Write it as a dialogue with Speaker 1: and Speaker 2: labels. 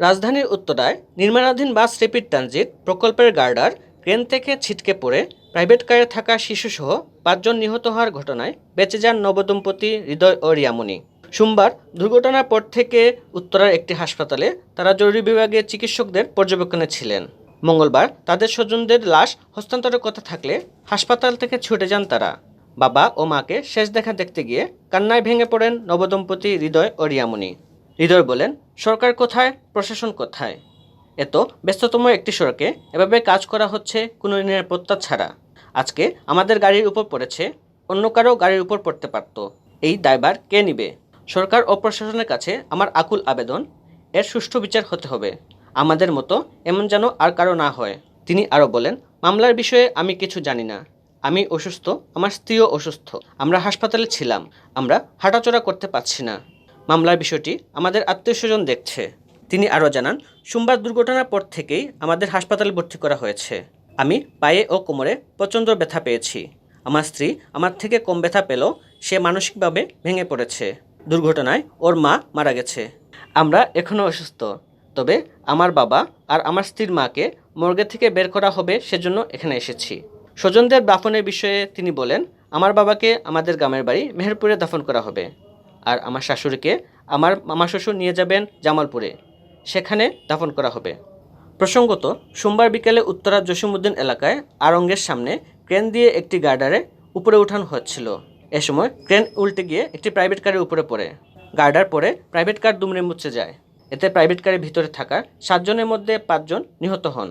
Speaker 1: রাজধানীর উত্তরায় নির্মাণাধীন বাস র্যাপিড ট্রানজিট প্রকল্পের গার্ডার ক্রেন থেকে ছিটকে পড়ে প্রাইভেট কারে থাকা শিশুসহ ৫ জন নিহত হওয়ার ঘটনায় বেঁচে যান নবদম্পতি হৃদয় ও রিয়ামণি। সোমবার দুর্ঘটনার পর থেকে উত্তরার একটি হাসপাতালে তারা জরুরি বিভাগে চিকিৎসকদের পর্যবেক্ষণে ছিলেন। মঙ্গলবার তাদের স্বজনদের লাশ হস্তান্তরের কথা থাকলে হাসপাতাল থেকে ছুটে যান তারা। বাবা ও মাকে শেষ দেখা দেখতে গিয়ে কান্নায় ভেঙে পড়েন নবদম্পতি হৃদয় ও রিয়ামণি। হৃদয় বলেন, সরকার কোথায়, প্রশাসন কোথায়? এত ব্যস্ততম একটি সড়কে এভাবে কাজ করা হচ্ছে কোনো নিরাপত্তা ছাড়া। আজকে আমাদের গাড়ির উপর পড়েছে, অন্য কারো গাড়ির উপর পড়তে পারত। এই দায়ভার কে নিবে? সরকার ও প্রশাসনের কাছে আমার আকুল আবেদন, এর সুষ্ঠু বিচার হতে হবে। আমাদের মতো এমন যেন আর কারো না হয়। তিনি আরও বলেন, মামলার বিষয়ে আমি কিছু জানি না। আমি অসুস্থ, আমার স্ত্রীও অসুস্থ। আমরা হাসপাতালে ছিলাম, আমরা হাঁটাচলা করতে পারছি না। মামলার বিষয়টি আমাদের আত্মীয়স্বজন দেখছে। তিনি আরও জানান, সোমবার দুর্ঘটনার পর থেকেই আমাদের হাসপাতালে ভর্তি করা হয়েছে। আমি পায়ে ও কোমরে প্রচণ্ড ব্যথা পেয়েছি। আমার স্ত্রী আমার থেকে কম ব্যথা পেলেও সে মানসিকভাবে ভেঙে পড়েছে। দুর্ঘটনায় ওর মা মারা গেছে। আমরা এখনও অসুস্থ। তবে আমার বাবা আর আমার স্ত্রীর মাকে মর্গে থেকে বের করা হবে, সেজন্য এখানে এসেছি। স্বজনদের দাফনের বিষয়ে তিনি বলেন, আমার বাবাকে আমাদের গ্রামের বাড়ি মেহেরপুরে দাফন করা হবে, আর আমার শাশুড়িকে আমার মামা শ্বশুর নিয়ে যাবেন জামালপুরে, সেখানে দাফন করা হবে। প্রসঙ্গত, সোমবার বিকেলে উত্তরা জসিমউদ্দিন এলাকায় আড়ঙ্গের সামনে ক্রেন দিয়ে একটি গার্ডারে উপরে উঠানো হচ্ছিল। এ সময় ক্রেন উল্টে গিয়ে একটি প্রাইভেট কারের উপরে পড়ে। গার্ডার পরে প্রাইভেট কার দুমড়ে মুচড়ে যায়। এতে প্রাইভেট কারের ভিতরে থাকা 7 জনের মধ্যে 5 জন নিহত হন।